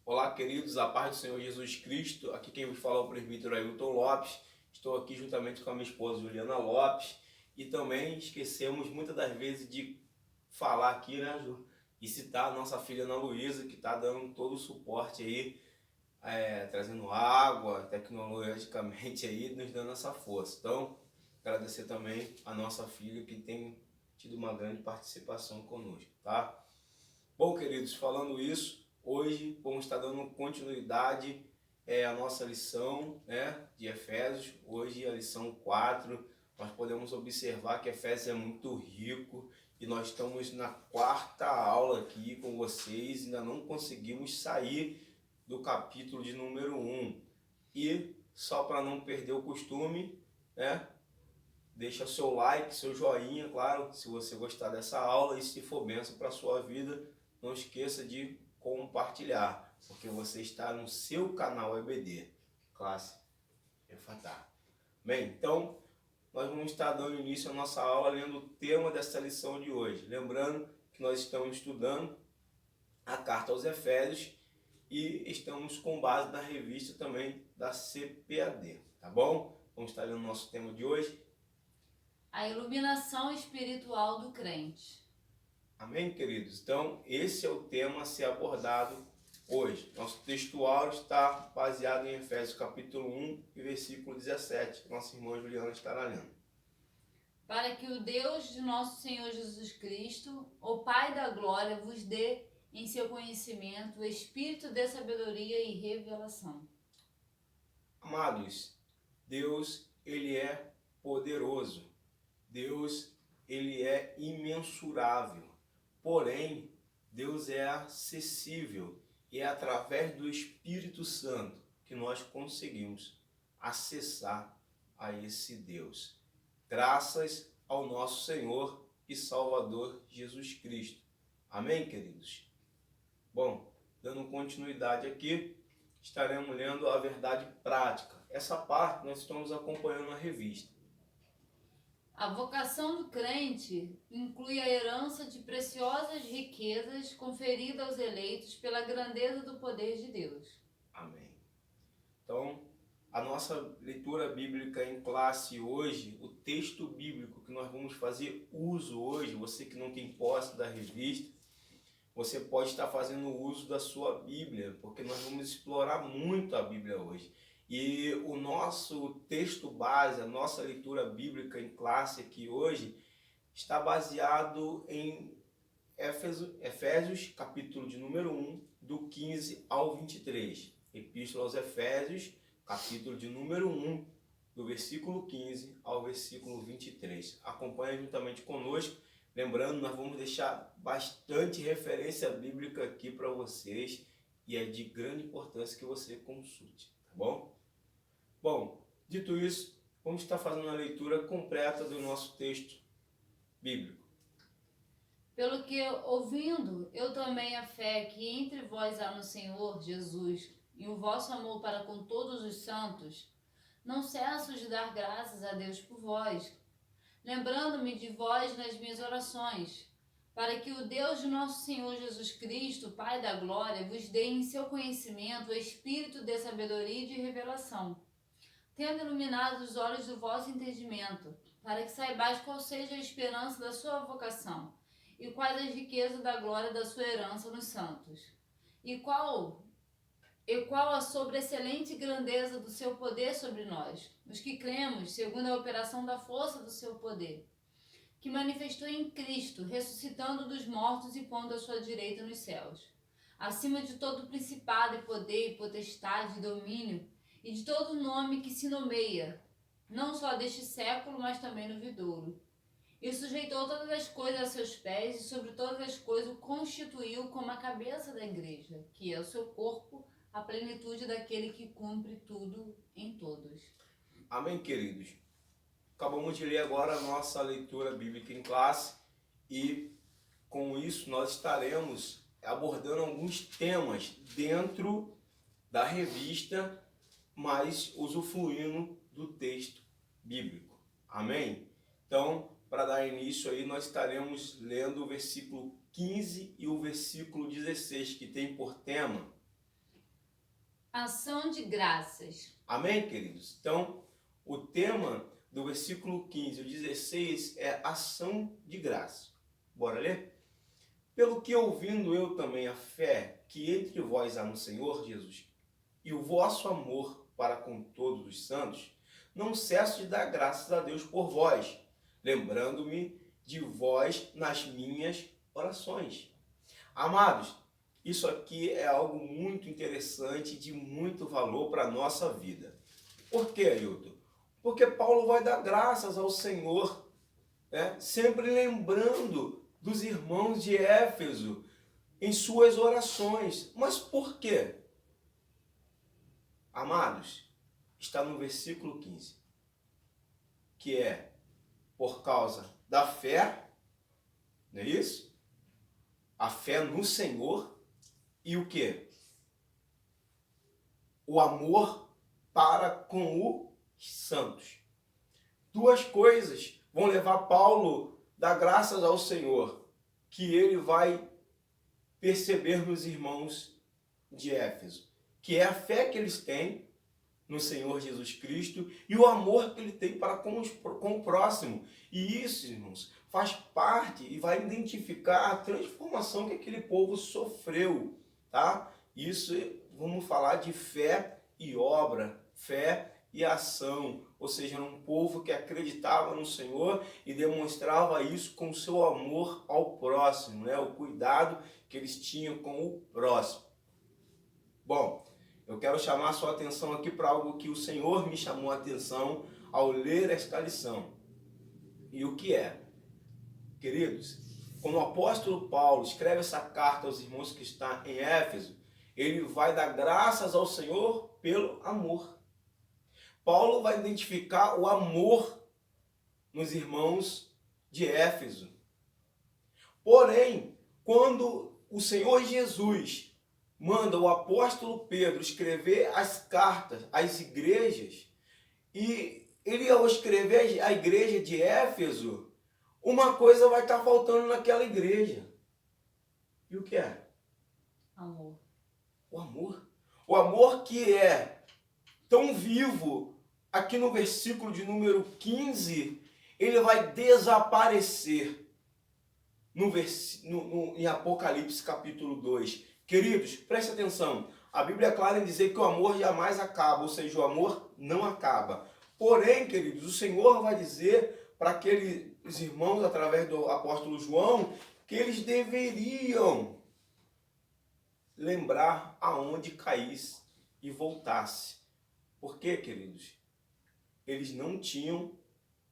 Olá, queridos, a paz do Senhor Jesus Cristo. Aqui quem vos fala é o presbítero Ailton Lopes. Estou aqui juntamente com a minha esposa Juliana Lopes. E também esquecemos muitas das vezes de falar aqui, né, Ju? E citar a nossa filha Ana Luísa, que está dando todo o suporte aí, trazendo água, tecnologicamente aí, nos dando essa força. Então, agradecer também a nossa filha, que tem tido uma grande participação conosco, tá? Bom, queridos, falando isso, hoje vamos estar dando continuidade à nossa lição, né, de Efésios. Hoje a lição 4, nós podemos observar que Efésios é muito rico e nós estamos na quarta aula aqui com vocês, ainda não conseguimos sair do capítulo de número 1. E só para não perder o costume, né, deixa seu like, seu joinha, claro, se você gostar dessa aula, e se for bênção para a sua vida, não esqueça de compartilhar, porque você está no seu canal EBD, Classe Efatá. Bem, então, nós vamos estar dando início à nossa aula lendo o tema dessa lição de hoje. Lembrando que nós estamos estudando a carta aos Efésios e estamos com base na revista também da CPAD, tá bom? Vamos estar lendo o nosso tema de hoje. A iluminação espiritual do crente. Amém, queridos? Então, esse é o tema a ser abordado hoje. Nosso textual está baseado em Efésios capítulo 1 e versículo 17. Nossa irmã Juliana estará lendo. Para que o Deus de nosso Senhor Jesus Cristo, o Pai da glória, vos dê em seu conhecimento o espírito de sabedoria e revelação. Amados, Deus, Ele é poderoso. Deus, Ele é imensurável. Porém, Deus é acessível e é através do Espírito Santo que nós conseguimos acessar a esse Deus. Graças ao nosso Senhor e Salvador Jesus Cristo. Amém, queridos? Bom, dando continuidade aqui, estaremos lendo a verdade prática. Essa parte nós estamos acompanhando na revista. A vocação do crente inclui a herança de preciosas riquezas conferida aos eleitos pela grandeza do poder de Deus. Amém. Então, a nossa leitura bíblica em classe hoje, o texto bíblico que nós vamos fazer uso hoje, você que não tem posse da revista, você pode estar fazendo uso da sua Bíblia, porque nós vamos explorar muito a Bíblia hoje. E o nosso texto base, a nossa leitura bíblica em classe aqui hoje, está baseado em Efésios, capítulo de número 1, do 15 ao 23. Epístola aos Efésios, capítulo de número 1, do versículo 15 ao versículo 23. Acompanhe juntamente conosco. Lembrando, nós vamos deixar bastante referência bíblica aqui para vocês e é de grande importância que você consulte, tá bom? Bom, dito isso, vamos estar fazendo a leitura completa do nosso texto bíblico. Pelo que, ouvindo eu também a fé que entre vós há no Senhor Jesus e o vosso amor para com todos os santos, não cesso de dar graças a Deus por vós, lembrando-me de vós nas minhas orações, para que o Deus de nosso Senhor Jesus Cristo, Pai da glória, vos dê em seu conhecimento o espírito de sabedoria e de revelação, tendo iluminado os olhos do vosso entendimento, para que saibais qual seja a esperança da sua vocação, e quais as riquezas da glória da sua herança nos santos, e qual a sobreexcelente grandeza do seu poder sobre nós, os que cremos, segundo a operação da força do seu poder, que manifestou em Cristo, ressuscitando dos mortos e pondo à sua direita nos céus, acima de todo principado e poder e potestade e domínio, e de todo nome que se nomeia, não só deste século, mas também no vindouro. E sujeitou todas as coisas a seus pés, e sobre todas as coisas o constituiu como a cabeça da igreja, que é o seu corpo, a plenitude daquele que cumpre tudo em todos. Amém, queridos? Acabamos de ler agora a nossa leitura bíblica em classe e com isso nós estaremos abordando alguns temas dentro da revista, mas usufruindo do texto bíblico. Amém? Então, para dar início aí, nós estaremos lendo o versículo 15 e o versículo 16, que tem por tema ação de graças. Amém, queridos? Então, o tema do versículo 15 e 16 é ação de graça. Bora ler? Pelo que ouvindo eu também a fé que entre vós há no Senhor Jesus e o vosso amor para com todos os santos, não cesso de dar graças a Deus por vós, lembrando-me de vós nas minhas orações. Amados, isso aqui é algo muito interessante, de muito valor para a nossa vida. Por quê, Ailton? Porque Paulo vai dar graças ao Senhor, né? Sempre lembrando dos irmãos de Éfeso em suas orações. Mas por quê? Amados, está no versículo 15, que é por causa da fé, não é isso? A fé no Senhor. E o quê? O amor para com os santos. Duas coisas vão levar Paulo a dar graças ao Senhor, que ele vai perceber nos irmãos de Éfeso, que é a fé que eles têm no Senhor Jesus Cristo e o amor que ele tem para com o próximo. E isso, irmãos, faz parte e vai identificar a transformação que aquele povo sofreu. Tá? Isso, vamos falar de fé e obra, fé e ação, ou seja, um povo que acreditava no Senhor e demonstrava isso com o seu amor ao próximo, né? O cuidado que eles tinham com o próximo. Bom, eu quero chamar a sua atenção aqui para algo que o Senhor me chamou a atenção ao ler esta lição. E o que é? Queridos, quando o apóstolo Paulo escreve essa carta aos irmãos que estão em Éfeso, ele vai dar graças ao Senhor pelo amor. Paulo vai identificar o amor nos irmãos de Éfeso. Porém, quando o Senhor Jesus manda o apóstolo Pedro escrever as cartas às igrejas, e ele, ao escrever a igreja de Éfeso, uma coisa vai estar faltando naquela igreja. E o que é? Amor. O amor. O amor que é tão vivo, aqui no versículo de número 15, ele vai desaparecer em Apocalipse capítulo 2. Queridos, preste atenção. A Bíblia é clara em dizer que o amor jamais acaba, ou seja, o amor não acaba. Porém, queridos, o Senhor vai dizer para aqueles irmãos, através do apóstolo João, que eles deveriam lembrar aonde caísse e voltasse. Por quê, queridos? Eles não tinham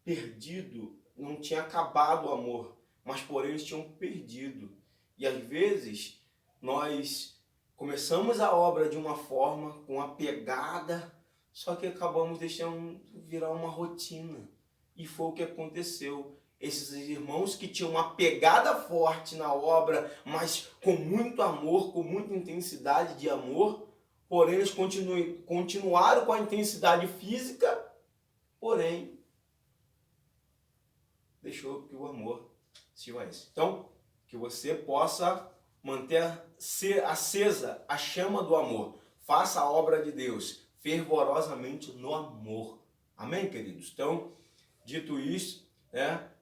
perdido, não tinha acabado o amor, mas porém eles tinham perdido. E às vezes nós começamos a obra de uma forma, com uma pegada, só que acabamos deixando virar uma rotina. E foi o que aconteceu. Esses irmãos que tinham uma pegada forte na obra, mas com muito amor, com muita intensidade de amor, porém eles continuaram com a intensidade física, porém deixou que o amor se esvaísse. Então, que você possa manter acesa a chama do amor. Faça a obra de Deus fervorosamente no amor. Amém, queridos? Então, dito isso,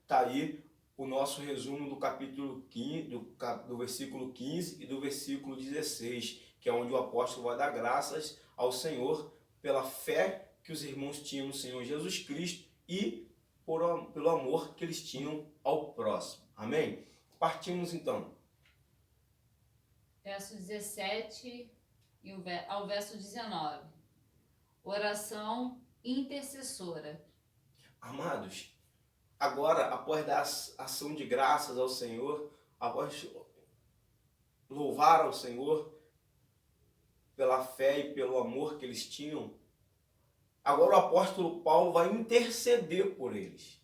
tá aí o nosso resumo do capítulo 15, do versículo 15 e do versículo 16, que é onde o apóstolo vai dar graças ao Senhor pela fé que os irmãos tinham no Senhor Jesus Cristo e pelo amor que eles tinham ao próximo. Amém? Partimos então. Verso 17 ao verso 19. Oração intercessora. Amados, agora, após dar ação de graças ao Senhor, após louvar ao Senhor pela fé e pelo amor que eles tinham, agora o apóstolo Paulo vai interceder por eles.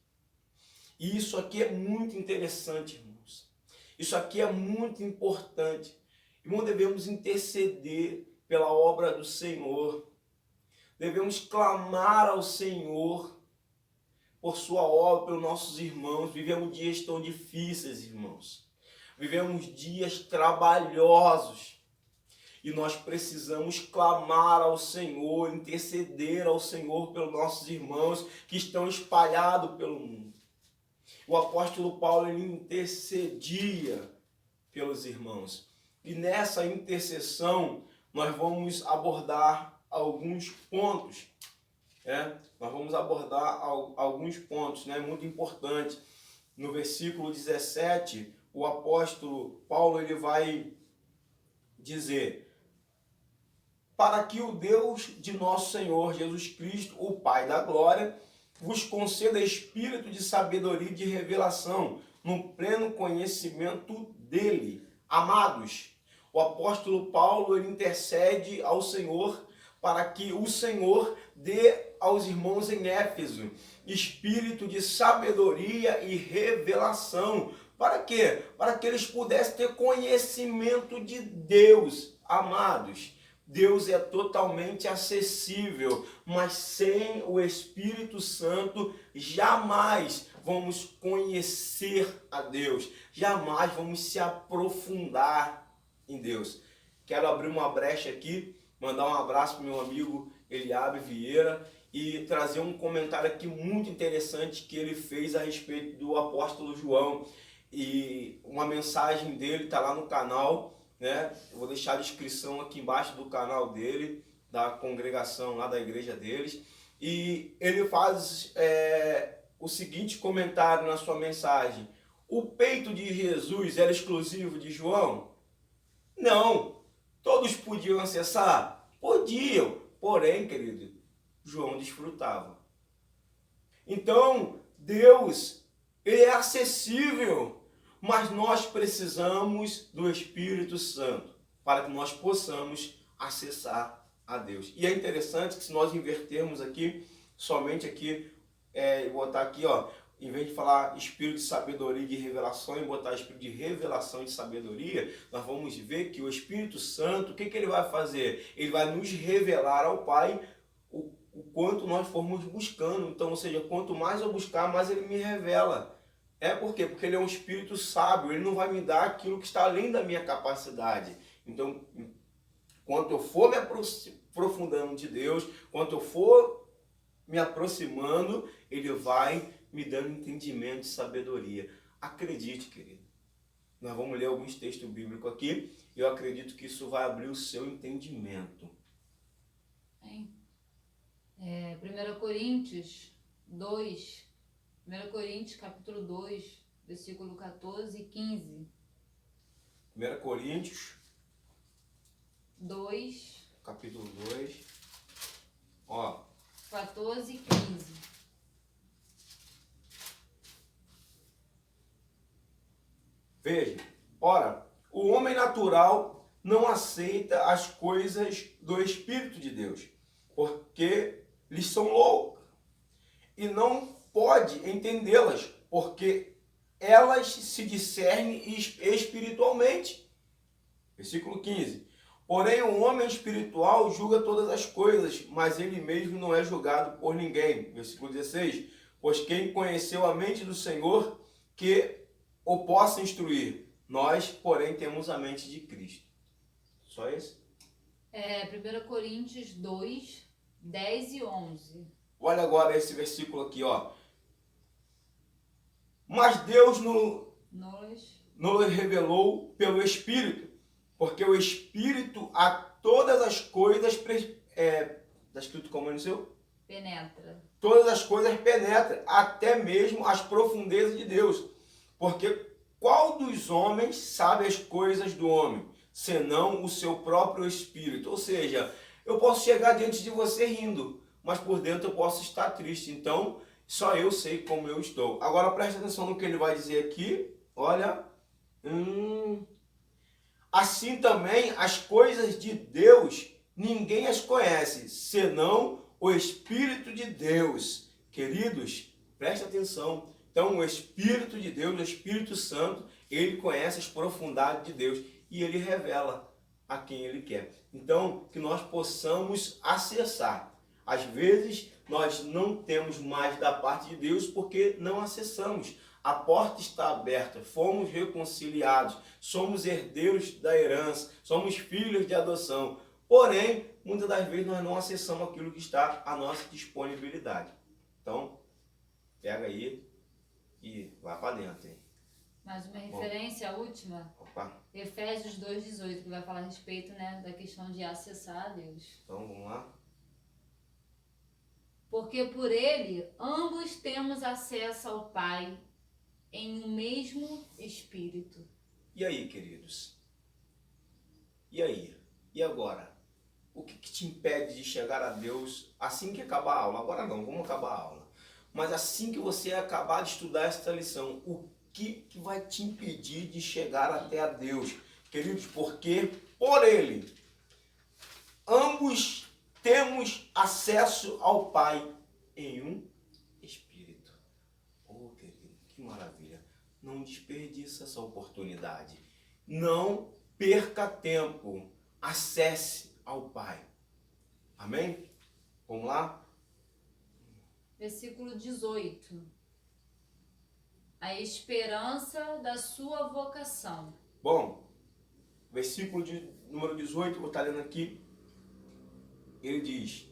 E isso aqui é muito interessante, irmãos. Isso aqui é muito importante. Irmão, devemos interceder pela obra do Senhor. Devemos clamar ao Senhor. por sua obra, pelos nossos irmãos. Vivemos dias tão difíceis, irmãos. Vivemos dias trabalhosos. E nós precisamos clamar ao Senhor, interceder ao Senhor pelos nossos irmãos que estão espalhados pelo mundo. O apóstolo Paulo, ele intercedia pelos irmãos. E nessa intercessão, nós vamos abordar alguns pontos. Nós vamos abordar alguns pontos, muito importantes. No versículo 17, o apóstolo Paulo, ele vai dizer: para que o Deus de nosso Senhor Jesus Cristo, o Pai da glória, vos conceda espírito de sabedoria e de revelação, no pleno conhecimento dele. Amados, o apóstolo Paulo, ele intercede ao Senhor para que o Senhor dê aos irmãos em Éfeso espírito de sabedoria e revelação. Para quê? Para que eles pudessem ter conhecimento de Deus. Amados, Deus é totalmente acessível, mas sem o Espírito Santo jamais vamos conhecer a Deus, jamais vamos se aprofundar em Deus. Quero abrir uma brecha aqui, mandar um abraço para o meu amigo Eliabe Vieira e trazer um comentário aqui muito interessante que ele fez a respeito do apóstolo João. E uma mensagem dele está lá no canal. Eu vou deixar a descrição aqui embaixo do canal dele, da congregação lá da igreja deles, e ele faz o seguinte comentário na sua mensagem: o peito de Jesus era exclusivo de João? Não, todos podiam acessar? Podiam, porém, querido, João desfrutava. Então, Deus, ele é acessível, mas nós precisamos do Espírito Santo para que nós possamos acessar a Deus. E é interessante que se nós invertermos aqui, somente aqui, botar aqui, em vez de falar espírito de sabedoria e de revelação, e botar espírito de revelação e de sabedoria, nós vamos ver que o Espírito Santo, o que ele vai fazer? Ele vai nos revelar ao Pai o quanto nós formos buscando. Então, ou seja, quanto mais eu buscar, mais ele me revela. Por quê? Porque ele é um espírito sábio, ele não vai me dar aquilo que está além da minha capacidade. Então, quanto eu for me aprofundando de Deus, quanto eu for me aproximando, ele vai me dando entendimento e sabedoria. Acredite, querido. Nós vamos ler alguns textos bíblicos aqui e eu acredito que isso vai abrir o seu entendimento. 1 Coríntios 2, 1 Coríntios capítulo 2, versículo 14 e 15. 1 Coríntios 2, capítulo 2, 14 e 15. Veja, ora, o homem natural não aceita as coisas do Espírito de Deus, porque lhes são loucas, e não pode entendê-las, porque elas se discernem espiritualmente. Versículo 15. Porém, o homem espiritual julga todas as coisas, mas ele mesmo não é julgado por ninguém. Versículo 16. Pois quem conheceu a mente do Senhor, que o possa instruir. Nós, porém, temos a mente de Cristo. Só esse? 1 Coríntios 2, 10 e 11. Olha agora esse versículo aqui, Mas Deus nos revelou pelo Espírito, porque o Espírito a todas as coisas está escrito como no seu? Penetra. Todas as coisas penetra, até mesmo as profundezas de Deus. Porque qual dos homens sabe as coisas do homem, senão o seu próprio Espírito? Ou seja, eu posso chegar diante de você rindo, mas por dentro eu posso estar triste. Então, só eu sei como eu estou. Agora preste atenção no que ele vai dizer aqui. Olha. Assim também as coisas de Deus, ninguém as conhece, senão o Espírito de Deus. Queridos, preste atenção. Então, o Espírito de Deus, o Espírito Santo, ele conhece as profundidades de Deus e ele revela a quem ele quer. Então, que nós possamos acessar. Às vezes, nós não temos mais da parte de Deus porque não acessamos. A porta está aberta, fomos reconciliados, somos herdeiros da herança, somos filhos de adoção. Porém, muitas das vezes nós não acessamos aquilo que está à nossa disponibilidade. Então, pega aí e vai para dentro, hein? Mais uma referência, a última. Opa. Efésios 2,18, que vai falar a respeito, né, da questão de acessar a Deus. Então, vamos lá. Porque por ele, ambos temos acesso ao Pai em um mesmo Espírito. E aí, queridos? E aí? E agora? O que te impede de chegar a Deus assim que acabar a aula? Agora não, vamos acabar a aula. Mas assim que você acabar de estudar esta lição, o que vai te impedir de chegar até a Deus? Queridos, porque por Ele, ambos temos acesso ao Pai em um Espírito. Oh, querido, que maravilha. Não desperdice essa oportunidade. Não perca tempo. Acesse ao Pai. Amém? Vamos lá? Versículo 18. A esperança da sua vocação. Bom, versículo número 18, vou estar lendo aqui. Ele diz: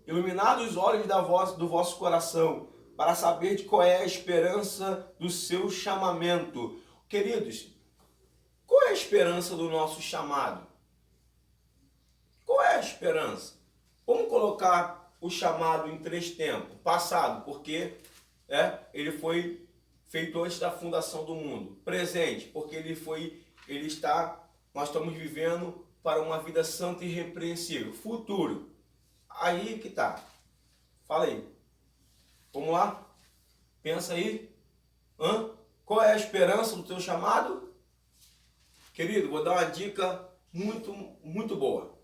iluminados os olhos do vosso coração, para saber de qual é a esperança do seu chamamento. Queridos, qual é a esperança do nosso chamado? Qual é a esperança? Vamos colocar o chamado em 3 tempos. Passado, porque ele foi feito antes da fundação do mundo. Presente, porque nós estamos vivendo para uma vida santa e irrepreensível. Futuro, aí que tá. Fala aí. Vamos lá? Pensa aí. Qual é a esperança do teu chamado? Querido, vou dar uma dica muito, muito boa.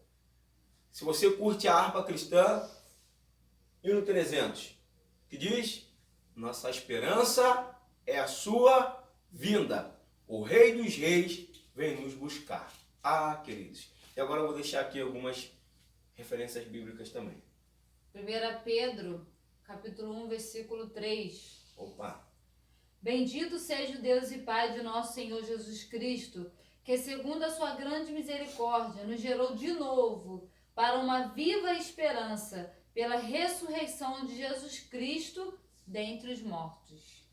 Se você curte a harpa cristã, hino 300, que diz: nossa esperança é a sua vinda. O Rei dos Reis vem nos buscar. Ah, queridos. E agora eu vou deixar aqui algumas referências bíblicas também. 1 Pedro, capítulo 1, versículo 3. Opa. Bendito seja o Deus e Pai de nosso Senhor Jesus Cristo, que segundo a sua grande misericórdia nos gerou de novo para uma viva esperança pela ressurreição de Jesus Cristo dentre os mortos.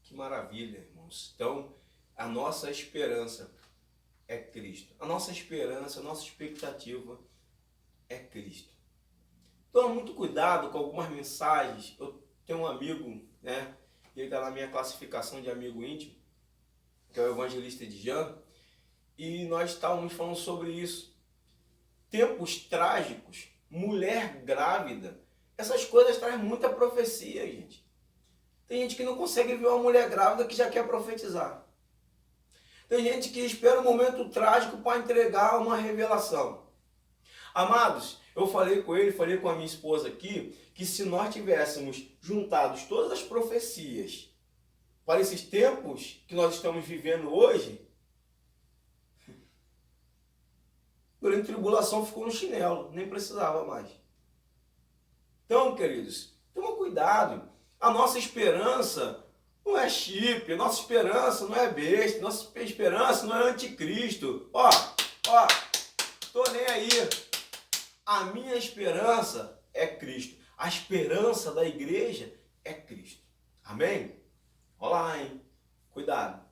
Que maravilha, irmãos. Então, a nossa esperança é Cristo. A nossa esperança, a nossa expectativa é Cristo. Toma muito cuidado com algumas mensagens. Eu tenho um amigo, ele está na minha classificação de amigo íntimo, que é o evangelista Edjan, e nós estávamos falando sobre isso. Tempos trágicos, mulher grávida, essas coisas trazem muita profecia, gente. Tem gente que não consegue ver uma mulher grávida que já quer profetizar. Tem gente que espera um momento trágico para entregar uma revelação. Amados, eu falei com a minha esposa aqui, que se nós tivéssemos juntados todas as profecias para esses tempos que nós estamos vivendo hoje, durante a tribulação ficou no chinelo, nem precisava mais. Então, queridos, toma cuidado. A nossa esperança não é chip, a nossa esperança não é besta, a nossa esperança não é anticristo. Ó, tô nem aí. A minha esperança é Cristo. A esperança da igreja é Cristo. Amém? Olha lá, hein? Cuidado.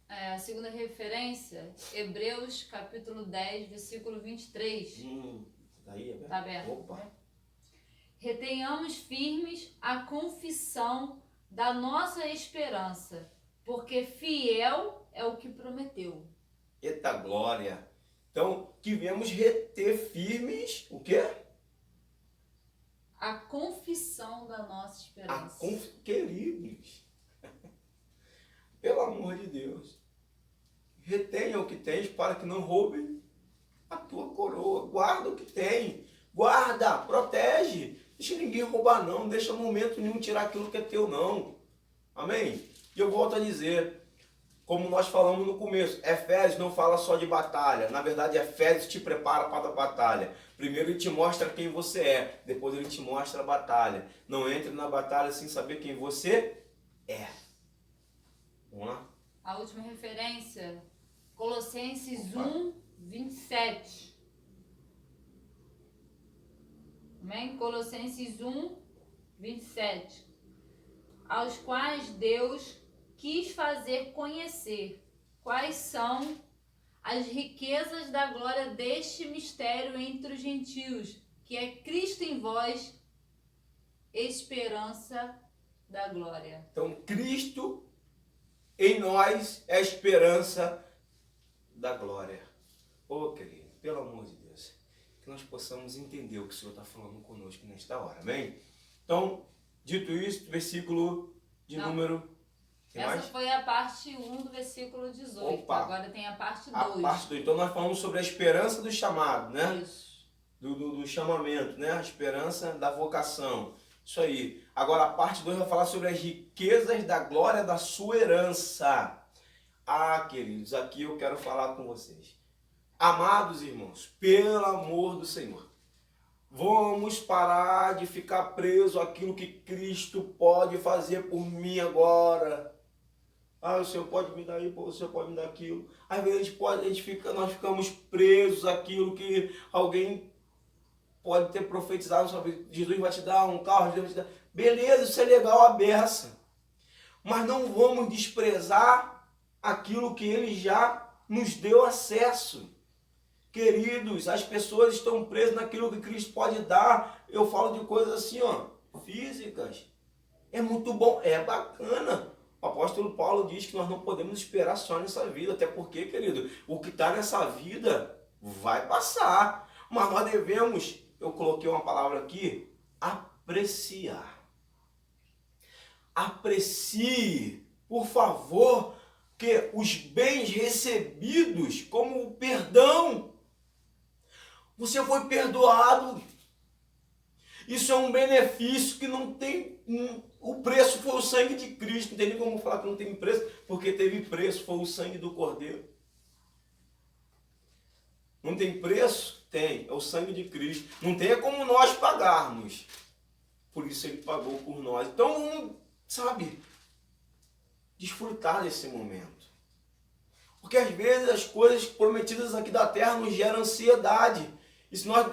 A segunda referência, Hebreus capítulo 10, versículo 23. Daí, aberto? Tá aberto. Opa. Retenhamos firmes a confissão da nossa esperança, porque fiel é o que prometeu. Eita glória! Então, que viemos reter firmes, o quê? A confissão da nossa esperança. Queridos, pelo amor de Deus, retenha o que tens para que não roubem a tua coroa. Guarda o que tem. Guarda, protege. Deixa ninguém roubar não. Não deixa momento nenhum tirar aquilo que é teu não. Amém? E eu volto a dizer, como nós falamos no começo, Efésios não fala só de batalha. Na verdade, Efésios te prepara para a batalha. Primeiro ele te mostra quem você é, depois ele te mostra a batalha. Não entre na batalha sem saber quem você é. Vamos lá? A última referência, Colossenses Opa. 1, 27. Amém? Colossenses 1, 27. Aos quais Deus quis fazer conhecer quais são as riquezas da glória deste mistério entre os gentios, que é Cristo em vós, esperança da glória. Então, Cristo em nós é a esperança da glória. Ô, querido, pelo amor de Deus, que nós possamos entender o que o Senhor está falando conosco nesta hora, amém? Então, dito isso, versículo de número... Que Essa mais? foi a parte 1 do versículo 18. Opa. Agora tem a parte 2. A parte 2. Então, nós falamos sobre a esperança do chamado, né? Isso. Do chamamento, né? A esperança da vocação. Isso aí. Agora, a parte 2 vai falar sobre as riquezas da glória da sua herança. Ah, queridos, aqui eu quero falar com vocês. Amados irmãos, pelo amor do Senhor, vamos parar de ficar preso àquilo que Cristo pode fazer por mim agora. Ah, o Senhor pode me dar isso, o Senhor pode me dar aquilo. Às vezes nós ficamos presos àquilo que alguém pode ter profetizado. Jesus vai te dar um carro, Jesus vai te dar. Beleza, isso é legal, a beça. Mas não vamos desprezar aquilo que Ele já nos deu acesso. Queridos, as pessoas estão presas naquilo que Cristo pode dar. Eu falo de coisas assim, ó, físicas. É muito bom, é bacana. O apóstolo Paulo diz que nós não podemos esperar só nessa vida, até porque, querido, o que está nessa vida vai passar. Mas nós devemos, eu coloquei uma palavra aqui, apreciar. Aprecie, por favor, que os bens recebidos, como o perdão, você foi perdoado. Isso é um benefício que não tem... O preço foi o sangue de Cristo. Não tem nem como falar que não tem preço, porque teve preço, foi o sangue do Cordeiro. Não tem preço? Tem, é o sangue de Cristo. Não tem como nós pagarmos. Por isso Ele pagou por nós. Então, vamos, sabe, desfrutar desse momento. Porque às vezes as coisas prometidas aqui da terra nos geram ansiedade. E se nós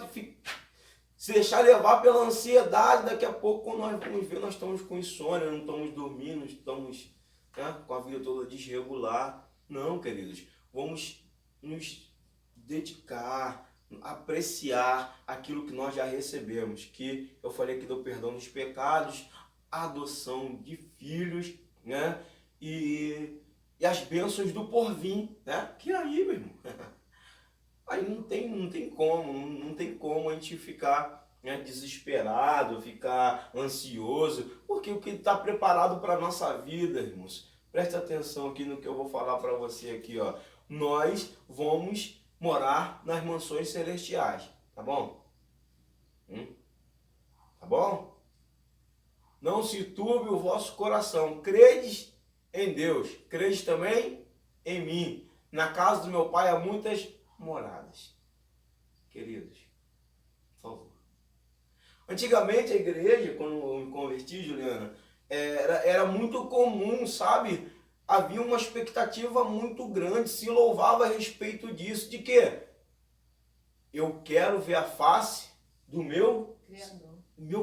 se deixar levar pela ansiedade, daqui a pouco, quando nós vamos ver, nós estamos com insônia, não estamos dormindo, estamos, né, com a vida toda desregular. Não, queridos, vamos nos dedicar, apreciar aquilo que nós já recebemos, que eu falei aqui do perdão dos pecados, a adoção de filhos, né, e as bênçãos do porvir, né, que aí, meu irmão... Aí não tem como a gente ficar, né, desesperado, ficar ansioso, porque o que está preparado para a nossa vida, irmãos, preste atenção aqui no que eu vou falar para você aqui, ó. Nós vamos morar nas mansões celestiais, tá bom? Tá bom? Não se turbe o vosso coração, credes em Deus, credes também em mim. Na casa do meu pai há muitas moradas. Queridos, por favor. Antigamente a igreja, quando eu me converti, Juliana, era muito comum, sabe? Havia uma expectativa muito grande, se louvava a respeito disso. De quê? Eu quero ver a face do meu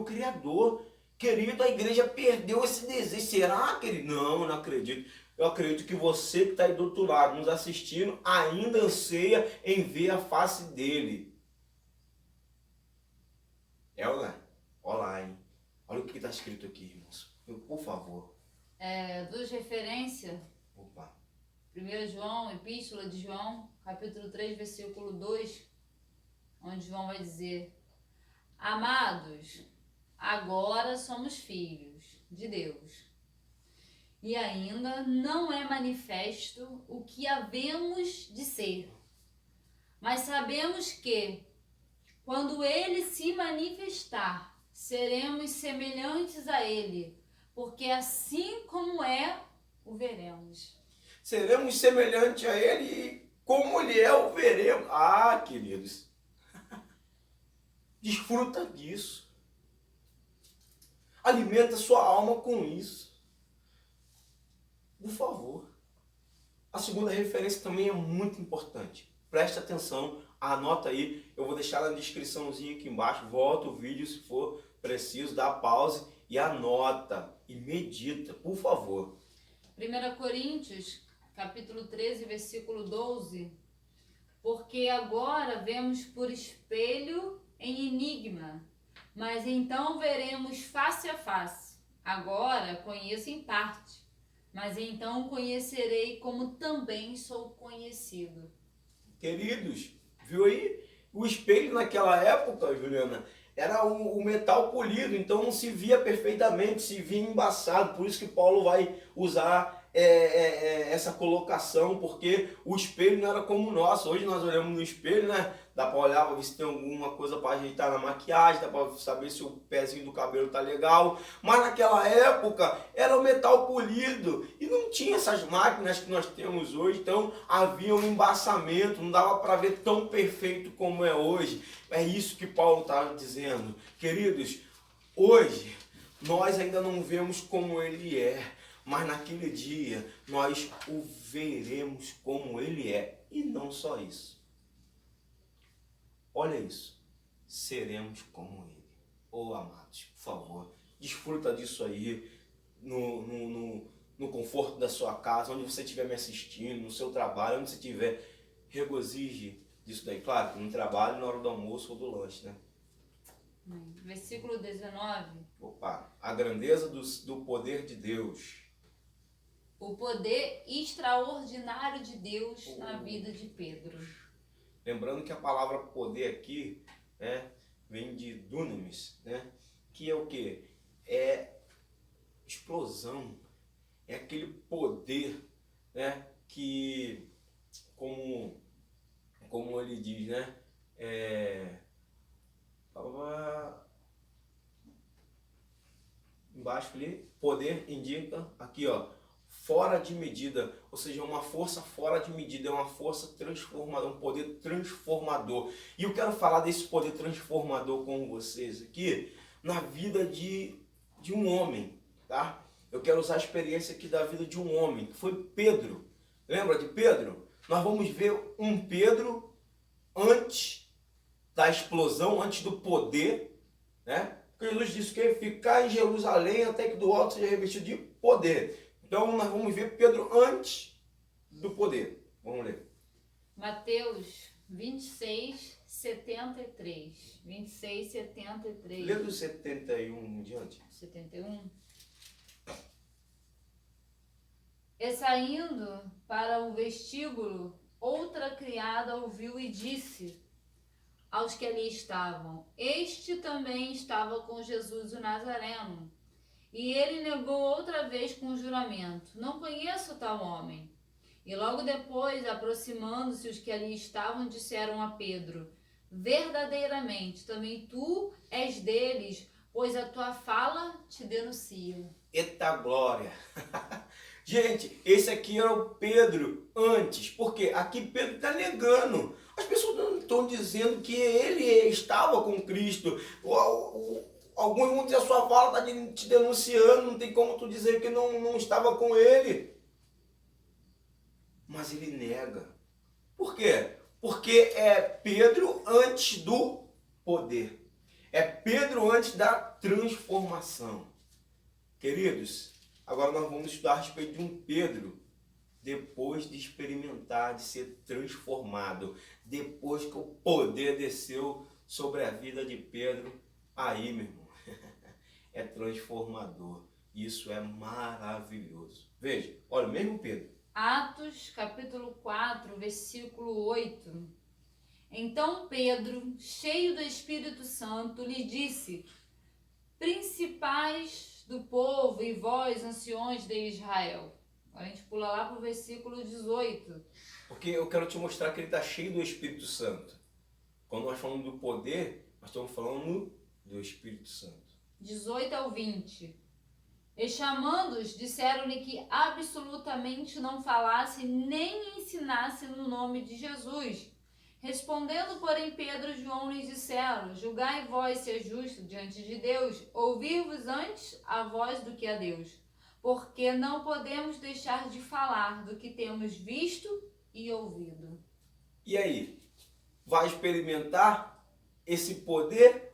Criador. Querido, a igreja perdeu esse desejo. Será, querido? Não, não acredito. Eu acredito que você que está aí do outro lado, nos assistindo, ainda anseia em ver a face dele. É ou não é? Olha lá, hein? Olha o que está escrito aqui, irmãos. Por favor. Duas referências. Opa. 1 João, Epístola de João, capítulo 3, versículo 2, onde João vai dizer: Amados, agora somos filhos de Deus. E ainda não é manifesto o que havemos de ser. Mas sabemos que, quando Ele se manifestar, seremos semelhantes a Ele, porque assim como é, o veremos. Seremos semelhantes a Ele e como Ele é, o veremos. Ah, queridos. Desfruta disso. Alimenta sua alma com isso. Por favor. A segunda referência também é muito importante. Preste atenção, anota aí. Eu vou deixar na descriçãozinha aqui embaixo. Volta o vídeo se for preciso, dá pause e anota e medita, por favor. 1 Coríntios, capítulo 13, versículo 12. Porque agora vemos por espelho em enigma, mas então veremos face a face. Agora conheço em parte, mas então conhecerei como também sou conhecido. Queridos, viu aí? O espelho naquela época, Juliana, era o metal polido, então não se via perfeitamente, se via embaçado. Por isso que Paulo vai usar essa colocação, porque o espelho não era como o nosso. Hoje nós olhamos no espelho, né? Dá para olhar para ver se tem alguma coisa para ajeitar na maquiagem, dá para saber se o pezinho do cabelo tá legal. Mas naquela época era o metal polido e não tinha essas máquinas que nós temos hoje, então havia um embaçamento, não dava para ver tão perfeito como é hoje. É isso que Paulo está dizendo. Queridos, hoje nós ainda não vemos como ele é, mas naquele dia nós o veremos como ele é. E não só isso. Olha isso. Seremos como ele. Oh, amados, por favor, desfruta disso aí no conforto da sua casa, onde você estiver me assistindo, no seu trabalho, onde você estiver. Regozije disso daí. Claro, no trabalho, na hora do almoço ou do lanche, né? Versículo 19. Opa, a grandeza do poder de Deus. O poder extraordinário de Deus na vida de Pedro. Lembrando que a palavra poder aqui, né, vem de dunamis, né, que é o quê? É explosão, é aquele poder, né, que, como ele diz, né, embaixo ali, poder indica aqui, ó, fora de medida, ou seja, uma força fora de medida, é uma força transformadora, um poder transformador. E eu quero falar desse poder transformador com vocês aqui na vida de um homem, tá? Eu quero usar a experiência aqui da vida de um homem, que foi Pedro. Lembra de Pedro? Nós vamos ver um Pedro antes da explosão, antes do poder, né? Porque Jesus disse que ia ficar em Jerusalém até que do alto seja revestido de poder. Então nós vamos ver Pedro antes do poder. Vamos ler. Mateus 26, 73. 26, 73. Lê do 71 em diante. 71. E saindo para o vestíbulo, outra criada ouviu e disse aos que ali estavam: Este também estava com Jesus o Nazareno. E ele negou outra vez com juramento: Não conheço tal homem. E logo depois, aproximando-se os que ali estavam, disseram a Pedro: Verdadeiramente, também tu és deles, pois a tua fala te denuncia. Eita glória! Gente, esse aqui era o Pedro antes, porque aqui Pedro está negando. As pessoas não estão dizendo que ele estava com Cristo. Alguns vão dizer, a sua fala está te denunciando, não tem como tu dizer que não estava com ele. Mas ele nega. Por quê? Porque é Pedro antes do poder. É Pedro antes da transformação. Queridos, agora nós vamos estudar a respeito de um Pedro depois de experimentar, de ser transformado. Depois que o poder desceu sobre a vida de Pedro, aí, meu irmão, é transformador. Isso é maravilhoso. Veja, olha, mesmo Pedro. Atos, capítulo 4, versículo 8. Então Pedro, cheio do Espírito Santo, lhe disse: Principais do povo e vós, anciões de Israel. Agora a gente pula lá para o versículo 18. Porque eu quero te mostrar que ele está cheio do Espírito Santo. Quando nós falamos do poder, nós estamos falando do Espírito Santo. 18 ao 20. E chamando-os, disseram-lhe que absolutamente não falasse nem ensinasse no nome de Jesus. Respondendo, porém, Pedro e João lhes disseram: julgai vós se é justo diante de Deus, ouvir-vos antes a vós do que a Deus, porque não podemos deixar de falar do que temos visto e ouvido. E aí? Vai experimentar esse poder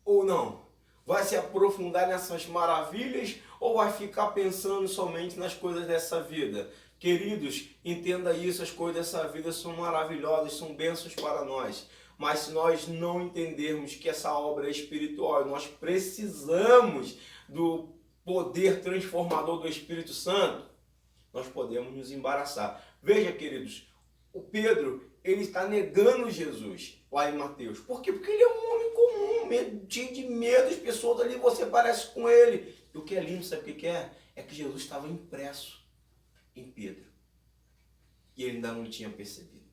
ou não? Vai se aprofundar nessas maravilhas ou vai ficar pensando somente nas coisas dessa vida? Queridos, entenda isso, as coisas dessa vida são maravilhosas, são bênçãos para nós. Mas se nós não entendermos que essa obra é espiritual, nós precisamos do poder transformador do Espírito Santo, nós podemos nos embaraçar. Veja, queridos, o Pedro, ele está negando Jesus lá em Mateus. Por quê? Porque ele é um homem comum, cheio de medo, as pessoas ali, você parece com ele. E o que é lindo, sabe o que é? É que Jesus estava impresso em Pedro. E ele ainda não tinha percebido.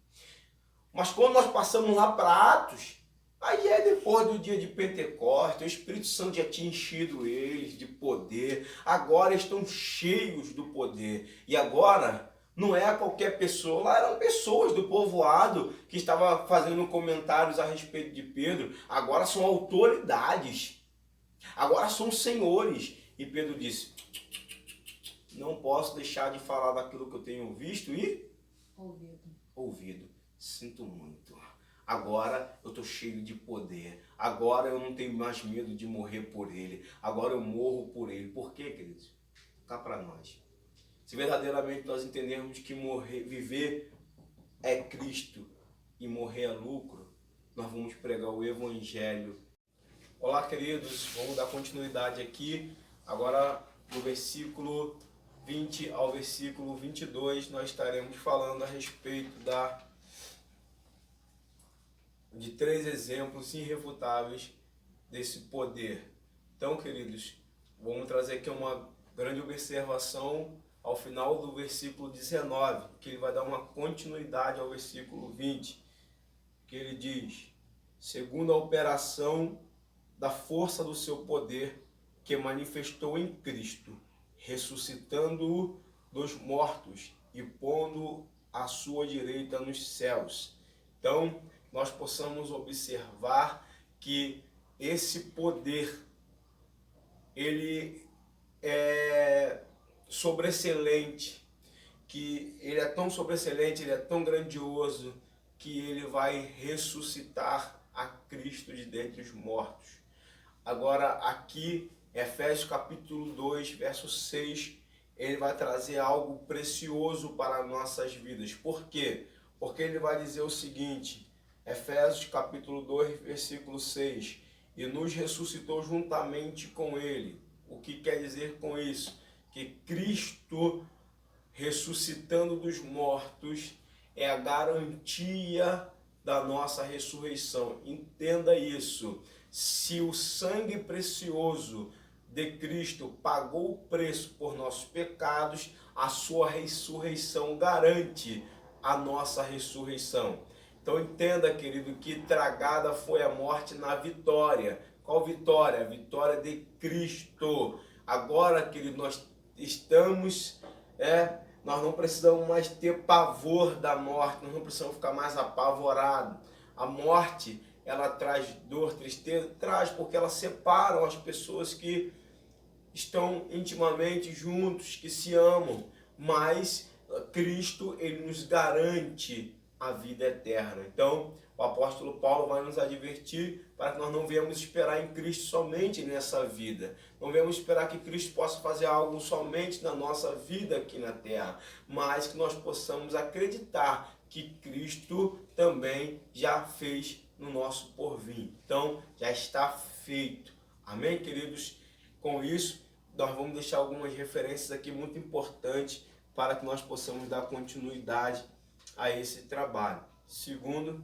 Mas quando nós passamos lá para Atos, aí é depois do dia de Pentecostes, o Espírito Santo já tinha enchido eles de poder. Agora estão cheios do poder. E agora não é qualquer pessoa, lá eram pessoas do povoado que estavam fazendo comentários a respeito de Pedro. Agora são autoridades. Agora são senhores. E Pedro disse: não posso deixar de falar daquilo que eu tenho visto e ouvido. Sinto muito. Agora eu estou cheio de poder. Agora eu não tenho mais medo de morrer por ele. Agora eu morro por ele. Por quê, queridos? Cá para nós. Se verdadeiramente nós entendermos que viver é Cristo e morrer é lucro, nós vamos pregar o Evangelho. Olá, queridos. Vamos dar continuidade aqui. Agora, do versículo 20 ao versículo 22, nós estaremos falando a respeito de 3 exemplos irrefutáveis desse poder. Então, queridos, vamos trazer aqui uma grande observação ao final do versículo 19, que ele vai dar uma continuidade ao versículo 20, que ele diz: segundo a operação da força do seu poder, que manifestou em Cristo, ressuscitando-o dos mortos e pondo à sua direita nos céus. Então, nós possamos observar que esse poder, ele é sobreexcelente, que ele é tão sobreexcelente, ele é tão grandioso, que ele vai ressuscitar a Cristo de dentre os mortos. Agora, aqui, Efésios capítulo 2, verso 6, ele vai trazer algo precioso para nossas vidas. Por quê? Porque ele vai dizer o seguinte, Efésios capítulo 2, versículo 6, e nos ressuscitou juntamente com ele. O que quer dizer com isso? Que Cristo ressuscitando dos mortos é a garantia da nossa ressurreição. Entenda isso. Se o sangue precioso de Cristo pagou o preço por nossos pecados, a sua ressurreição garante a nossa ressurreição. Então entenda, querido, que tragada foi a morte na vitória. Qual vitória? A vitória de Cristo. Agora, querido, nós não precisamos mais ter pavor da morte, nós não precisamos ficar mais apavorados. A morte, ela traz dor, tristeza, traz porque ela separa as pessoas que estão intimamente juntos, que se amam, mas Cristo, ele nos garante a vida eterna. Então, o apóstolo Paulo vai nos advertir para que nós não venhamos esperar em Cristo somente nessa vida. Não venhamos esperar que Cristo possa fazer algo somente na nossa vida aqui na terra, mas que nós possamos acreditar que Cristo também já fez no nosso porvir. Então, já está feito. Amém, queridos? Com isso, nós vamos deixar algumas referências aqui muito importantes para que nós possamos dar continuidade a esse trabalho. Segundo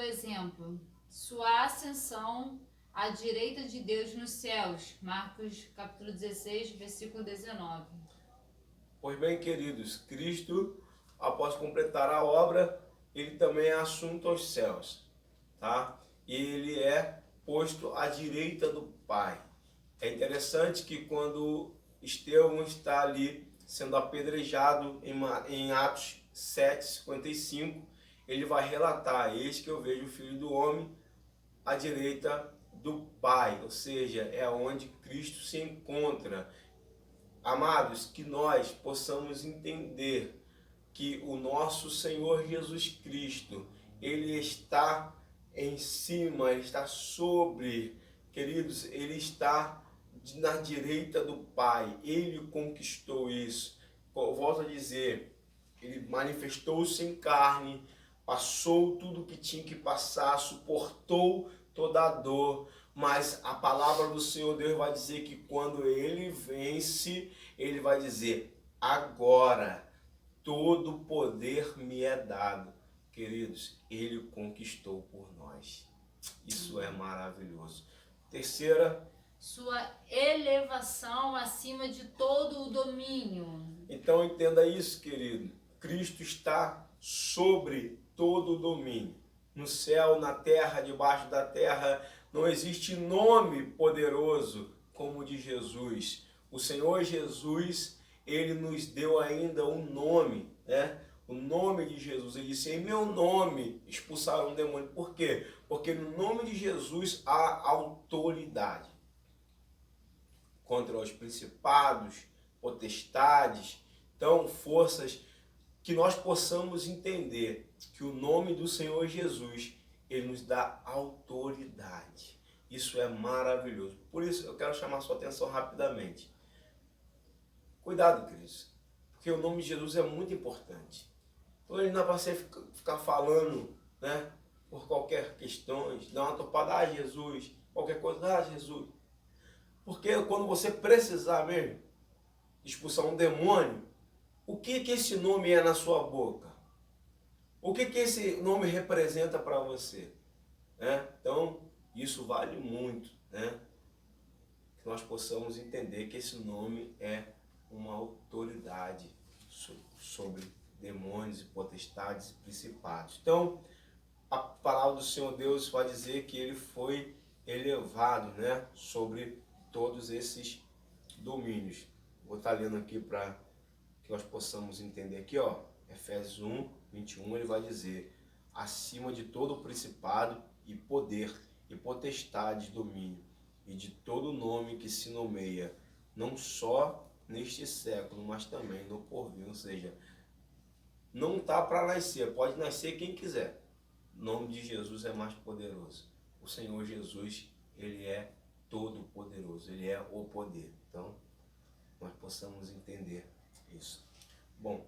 exemplo, sua ascensão à direita de Deus nos céus. Marcos capítulo 16, versículo 19. Pois bem, queridos, Cristo, após completar a obra, ele também é assunto aos céus, tá? E ele é posto à direita do Pai. É interessante que quando Estevão está ali sendo apedrejado em Atos 7:55, ele vai relatar: eis que eu vejo o Filho do Homem à direita do Pai, ou seja, é onde Cristo se encontra. Amados, que nós possamos entender que o nosso Senhor Jesus Cristo, ele está em cima, ele está sobre, queridos, ele está na direita do Pai, ele conquistou isso. Eu volto a dizer, ele manifestou-se em carne, passou tudo o que tinha que passar, suportou toda a dor, mas a palavra do Senhor Deus vai dizer que quando ele vence, ele vai dizer: agora todo poder me é dado. Queridos, ele conquistou por nós. Isso é maravilhoso. Terceira, sua elevação acima de todo o domínio. Então entenda isso, querido. Cristo está sobre todo o domínio. No céu, na terra, debaixo da terra, não existe nome poderoso como o de Jesus. O Senhor Jesus, ele nos deu ainda um nome, né? O nome de Jesus. Ele disse: em meu nome expulsaram um demônio. Por quê? Porque no nome de Jesus há autoridade contra os principados, potestades, então forças, que nós possamos entender que o nome do Senhor Jesus, ele nos dá autoridade. Isso é maravilhoso. Por isso eu quero chamar a sua atenção rapidamente. Cuidado, queridos, porque o nome de Jesus é muito importante. Então ele não é para você ficar falando, né, por qualquer questão, dar uma topada: Jesus, qualquer coisa: Jesus. Porque quando você precisar mesmo expulsar um demônio, o que esse nome é na sua boca? O que esse nome representa para você? Né? Então, isso vale muito, né? Que nós possamos entender que esse nome é uma autoridade sobre demônios e potestades e principados. Então, a palavra do Senhor Deus vai dizer que ele foi elevado, né, sobre todos esses domínios. Vou estar lendo aqui para que nós possamos entender aqui, ó, Efésios 1, 21, ele vai dizer: acima de todo o principado e poder e potestade, domínio e de todo nome que se nomeia, não só neste século, mas também no porvir. Ou seja, não está para nascer, pode nascer quem quiser. O nome de Jesus é mais poderoso. O Senhor Jesus, ele é todo poderoso, ele é o poder. Então, nós possamos entender isso. Bom,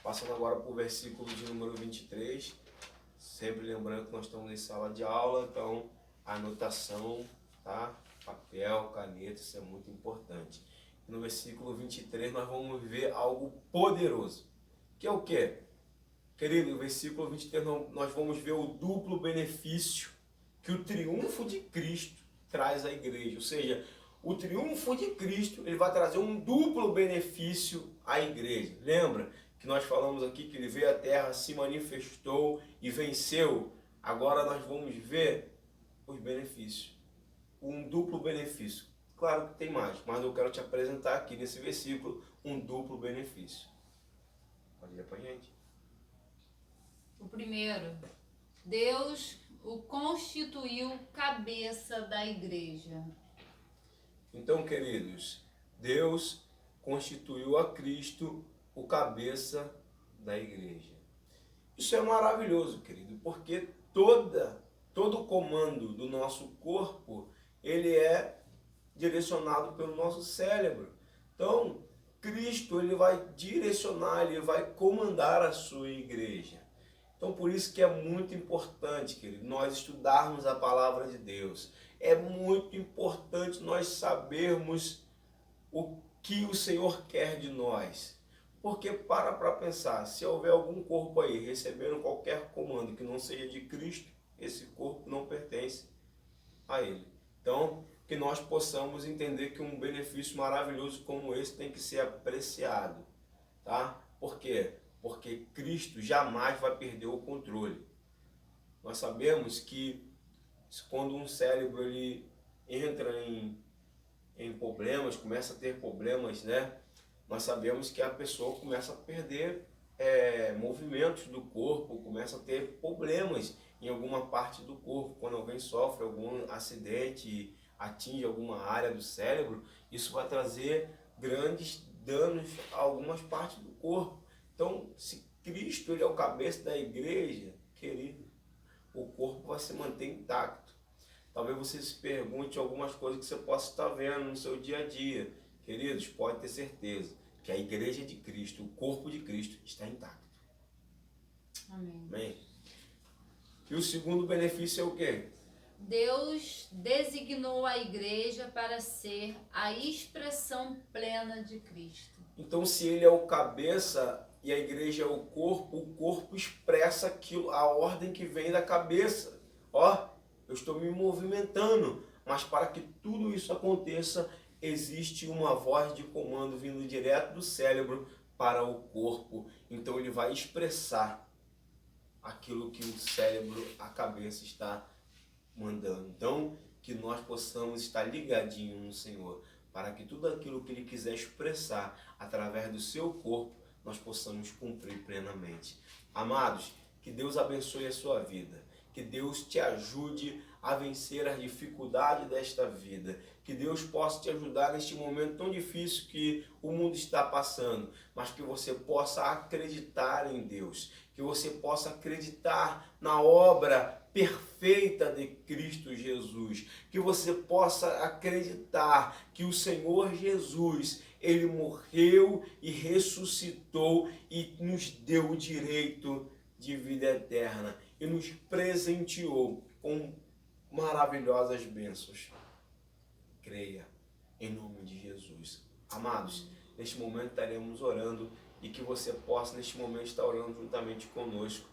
passando agora para o versículo de número 23, sempre lembrando que nós estamos em sala de aula, então anotação, tá? Papel, caneta, isso é muito importante. No versículo 23 nós vamos ver algo poderoso, que é o quê? Querido, no versículo 23 nós vamos ver o duplo benefício que o triunfo de Cristo traz à igreja. Ou seja, o triunfo de Cristo, ele vai trazer um duplo benefício à igreja. Lembra que nós falamos aqui que ele veio à terra, se manifestou e venceu? Agora nós vamos ver os benefícios. Um duplo benefício. Claro que tem mais, mas eu quero te apresentar aqui nesse versículo um duplo benefício. Pode ler pra gente. O primeiro, Deus o constituiu cabeça da igreja. Então, queridos, Deus constituiu a Cristo o cabeça da igreja. Isso é maravilhoso, querido, porque todo o comando do nosso corpo, ele é direcionado pelo nosso cérebro. Então, Cristo, ele vai direcionar, ele vai comandar a sua igreja. Então, por isso que é muito importante, querido, nós estudarmos a palavra de Deus. É muito importante nós sabermos o que o Senhor quer de nós. Porque para pensar, se houver algum corpo aí recebendo qualquer comando que não seja de Cristo, esse corpo não pertence a Ele. Então, que nós possamos entender que um benefício maravilhoso como esse tem que ser apreciado, tá? Por quê? Porque Cristo jamais vai perder o controle. Nós sabemos que quando um cérebro ele entra em problemas, começa a ter problemas, né? Nós sabemos que a pessoa começa a perder movimentos do corpo, começa a ter problemas em alguma parte do corpo. Quando alguém sofre algum acidente e atinge alguma área do cérebro, isso vai trazer grandes danos a algumas partes do corpo. Então, se Cristo ele é o cabeça da igreja, querido, o corpo vai se manter intacto. Talvez você se pergunte algumas coisas que você possa estar vendo no seu dia a dia. Queridos, pode ter certeza que a igreja de Cristo, o corpo de Cristo, está intacto. Amém. Amém? E o segundo benefício é o quê? Deus designou a igreja para ser a expressão plena de Cristo. Então, se ele é o cabeça e a igreja é o corpo expressa aquilo, a ordem que vem da cabeça. Ó, eu estou me movimentando, mas para que tudo isso aconteça, existe uma voz de comando vindo direto do cérebro para o corpo. Então ele vai expressar aquilo que o cérebro, a cabeça está mandando. Então, que nós possamos estar ligadinhos no Senhor, para que tudo aquilo que Ele quiser expressar através do seu corpo, nós possamos cumprir plenamente. Amados, que Deus abençoe a sua vida, que Deus te ajude a vencer as dificuldades desta vida, que Deus possa te ajudar neste momento tão difícil que o mundo está passando, mas que você possa acreditar em Deus, que você possa acreditar na obra perfeita de Cristo Jesus, que você possa acreditar que o Senhor Jesus, Ele morreu e ressuscitou e nos deu o direito de vida eterna e nos presenteou com maravilhosas bênçãos. Creia em nome de Jesus. Amados, neste momento estaremos orando e que você possa neste momento estar orando juntamente conosco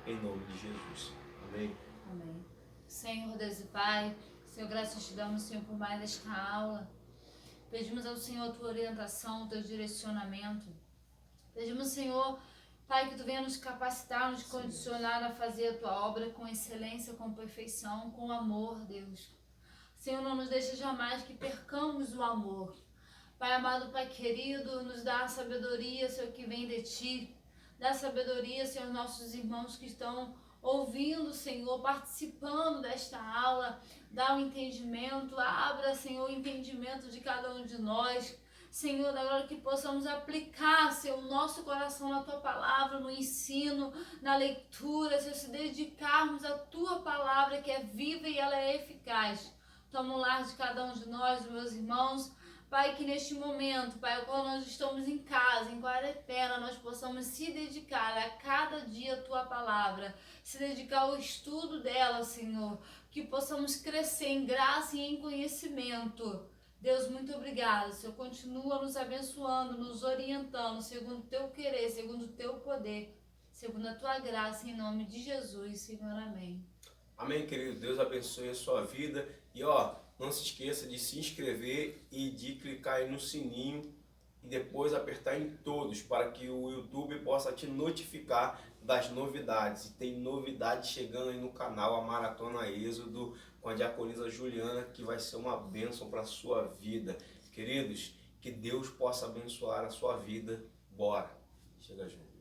em nome de Jesus. Amém? Amém. Senhor Deus e Pai, Senhor, graças te damos, Senhor, por mais esta aula. Pedimos ao Senhor a tua orientação, o teu direcionamento. Pedimos, Senhor, Pai, que tu venha nos capacitar, nos condicionar a fazer a tua obra com excelência, com perfeição, com amor, Deus. Senhor, não nos deixe jamais que percamos o amor. Pai amado, Pai querido, nos dá a sabedoria, Senhor, que vem de ti. Dá sabedoria, Senhor, aos nossos irmãos que estão ouvindo, Senhor, participando desta aula. Dá o entendimento, abra, Senhor, o entendimento de cada um de nós. Senhor, da glória, que possamos aplicar, Senhor, o nosso coração na Tua Palavra, no ensino, na leitura, Senhor, se dedicarmos à Tua Palavra, que é viva e ela é eficaz. Toma o lar de cada um de nós, meus irmãos. Pai, que neste momento, Pai, quando nós estamos em casa, em quarentena, nós possamos se dedicar a cada dia à Tua Palavra, se dedicar ao estudo dela, Senhor, que possamos crescer em graça e em conhecimento. Deus, muito obrigada, Senhor, continua nos abençoando, nos orientando, segundo o Teu querer, segundo o Teu poder, segundo a Tua graça, em nome de Jesus, Senhor, amém. Amém, querido. Deus abençoe a sua vida. E ó, não se esqueça de se inscrever e de clicar aí no sininho e depois apertar em todos para que o YouTube possa te notificar das novidades. E tem novidades chegando aí no canal, a Maratona Êxodo com a diaconisa Juliana, que vai ser uma bênção para a sua vida. Queridos, que Deus possa abençoar a sua vida. Bora, chega junto.